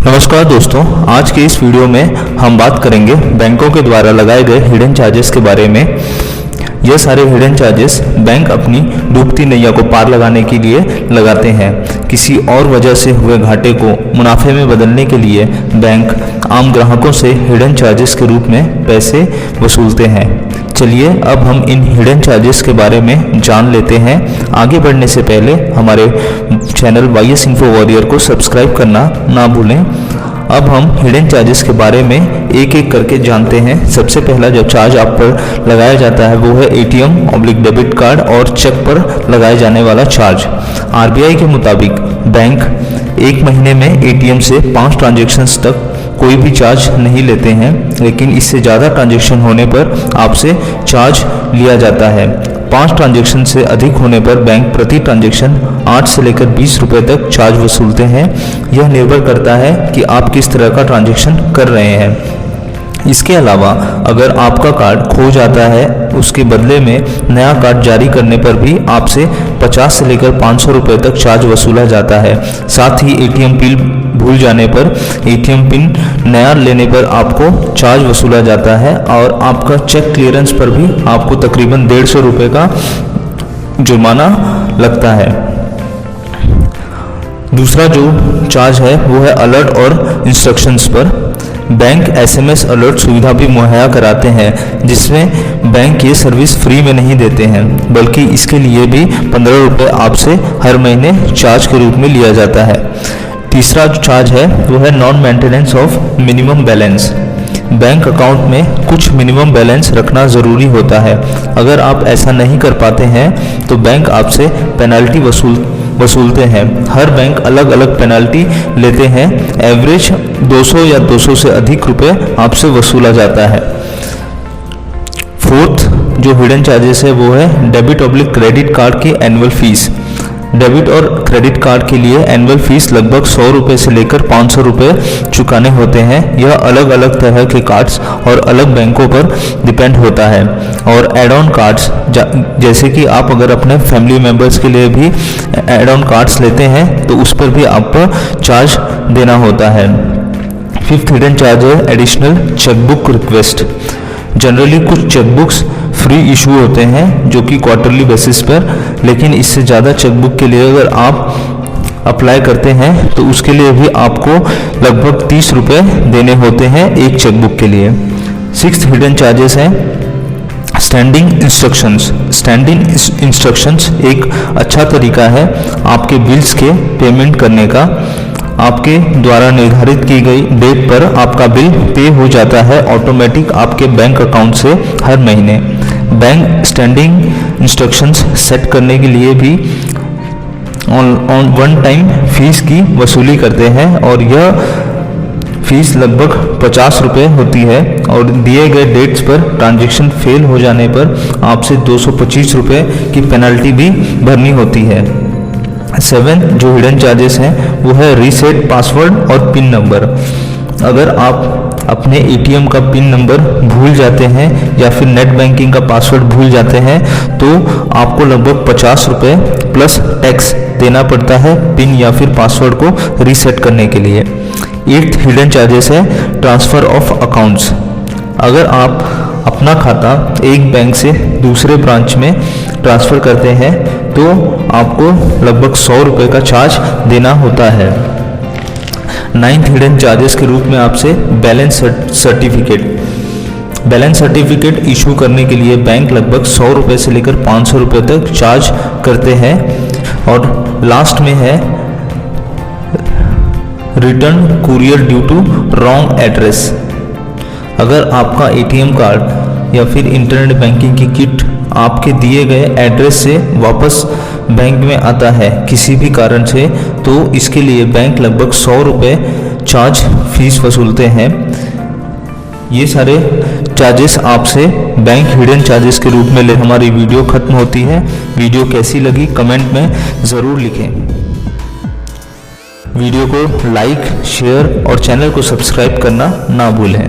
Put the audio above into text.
नमस्कार दोस्तों, आज के इस वीडियो में हम बात करेंगे बैंकों के द्वारा लगाए गए हिडन चार्जेस के बारे में। यह सारे हिडन चार्जेस बैंक अपनी डूबती नैया को पार लगाने के लिए लगाते हैं। किसी और वजह से हुए घाटे को मुनाफे में बदलने के लिए बैंक आम ग्राहकों से हिडन चार्जेस के रूप में पैसे वसूलते हैं। चलिए अब हम इन हिडन चार्जेस के बारे में जान लेते हैं। आगे बढ़ने से पहले हमारे चैनल YS इन्फो वॉरियर को सब्सक्राइब करना ना भूलें। अब हम हिडन चार्जेस के बारे में एक एक करके जानते हैं। सबसे पहला जो चार्ज आप पर लगाया जाता है वो है ATM/डेबिट कार्ड और चेक पर लगाए जाने वाला चार्ज। RBI के मुताबिक बैंक एक महीने में ATM से 5 ट्रांजैक्शंस तक कोई भी चार्ज नहीं लेते हैं, लेकिन इससे ज़्यादा ट्रांजैक्शन होने पर आपसे चार्ज लिया जाता है। 5 ट्रांजैक्शन से अधिक होने पर बैंक प्रति ट्रांजैक्शन 8 से लेकर 20 रुपये तक चार्ज वसूलते हैं। यह निर्भर करता है कि आप किस तरह का ट्रांजैक्शन कर रहे हैं। इसके अलावा अगर आपका कार्ड खो जाता है, उसके बदले में नया कार्ड जारी करने पर भी आपसे 50 से लेकर 500 रुपये तक चार्ज वसूला जाता है। साथ ही ATM पिन भूल जाने पर, ATM पिन नया लेने पर आपको चार्ज वसूला जाता है और आपका चेक क्लियरेंस पर भी आपको तकरीबन 150 रुपये का जुर्माना लगता है। दूसरा जो चार्ज है वो है अलर्ट और इंस्ट्रक्शंस पर। बैंक SMS अलर्ट सुविधा भी मुहैया कराते हैं, जिसमें बैंक ये सर्विस फ्री में नहीं देते हैं, बल्कि इसके लिए भी 15 रुपये आपसे हर महीने चार्ज के रूप में लिया जाता है। तीसरा जो चार्ज है वो है non maintenance of minimum balance. Bank account में कुछ मिनिमम बैलेंस रखना ज़रूरी होता है। अगर आप ऐसा नहीं कर पाते हैं तो बैंक आपसे पेनल्टी वसूलते हैं। हर बैंक अलग अलग पेनल्टी लेते हैं। एवरेज 200 या 200 से अधिक रुपए आपसे वसूला जाता है। फोर्थ जो हिडन चार्जेस है वो है डेबिट/क्रेडिट कार्ड की एनुअल फीस। डेबिट और क्रेडिट कार्ड के लिए एनुअल फीस लगभग 100 रुपये से लेकर 500 रुपये चुकाने होते हैं। यह अलग अलग तरह के कार्ड्स और अलग बैंकों पर डिपेंड होता है। और एड ऑन कार्ड्स, जैसे कि आप अगर अपने फैमिली मेम्बर्स के लिए भी एड ऑन कार्ड्स लेते हैं तो उस पर भी आपको चार्ज देना होता है। फिफ्थ हिडन चार्ज है एडिशनल चेकबुक रिक्वेस्ट। जनरली कुछ चेकबुक्स फ्री इशू होते हैं जो कि क्वार्टरली बेसिस पर, लेकिन इससे ज़्यादा चेकबुक के लिए अगर आप अप्लाई करते हैं तो उसके लिए भी आपको लगभग 30 रुपये देने होते हैं एक चेकबुक के लिए। सिक्स्थ हिडन चार्जेस हैं स्टैंडिंग इंस्ट्रक्शंस। स्टैंडिंग इंस्ट्रक्शंस एक अच्छा तरीका है आपके बिल्स के पेमेंट करने का। आपके द्वारा निर्धारित की गई डेट पर आपका बिल पे हो जाता है ऑटोमेटिक आपके बैंक अकाउंट से हर महीने। बैंक स्टैंडिंग इंस्ट्रक्शंस सेट करने के लिए भी ऑन वन टाइम फीस की वसूली करते हैं और यह फीस लगभग 50 रुपये होती है और दिए गए डेट्स पर ट्रांजैक्शन फेल हो जाने पर आपसे 225 रुपये की पेनल्टी भी भरनी होती है। 7 जो हिडन चार्जेस हैं वो है रीसेट पासवर्ड और पिन नंबर। अगर आप अपने ATM का पिन नंबर भूल जाते हैं या फिर नेट बैंकिंग का पासवर्ड भूल जाते हैं तो आपको लगभग 50 रुपये प्लस टैक्स देना पड़ता है पिन या फिर पासवर्ड को रीसेट करने के लिए। 8th हिडन चार्जेस है ट्रांसफ़र ऑफ अकाउंट्स। अगर आप अपना खाता एक बैंक से दूसरे ब्रांच में ट्रांसफ़र करते हैं तो आपको लगभग 100 रुपये का चार्ज देना होता है। 9th हिडन चार्जेस के रूप में आपसे बैलेंस सर्टिफिकेट इशू करने के लिए बैंक लगभग 100 रुपये से लेकर 500 रुपये तक चार्ज करते हैं। और लास्ट में है return courier due to wrong address. अगर आपका ATM कार्ड या फिर इंटरनेट बैंकिंग की किट आपके दिए गए एड्रेस से वापस बैंक में आता है किसी भी कारण से, तो इसके लिए बैंक लगभग 100 रुपये चार्ज फीस वसूलते हैं। ये सारे चार्जेस आपसे बैंक हिडन चार्जेस के रूप में ले। हमारी वीडियो खत्म होती है। वीडियो कैसी लगी कमेंट में ज़रूर लिखें। वीडियो को लाइक, शेयर और चैनल को सब्सक्राइब करना ना भूलें।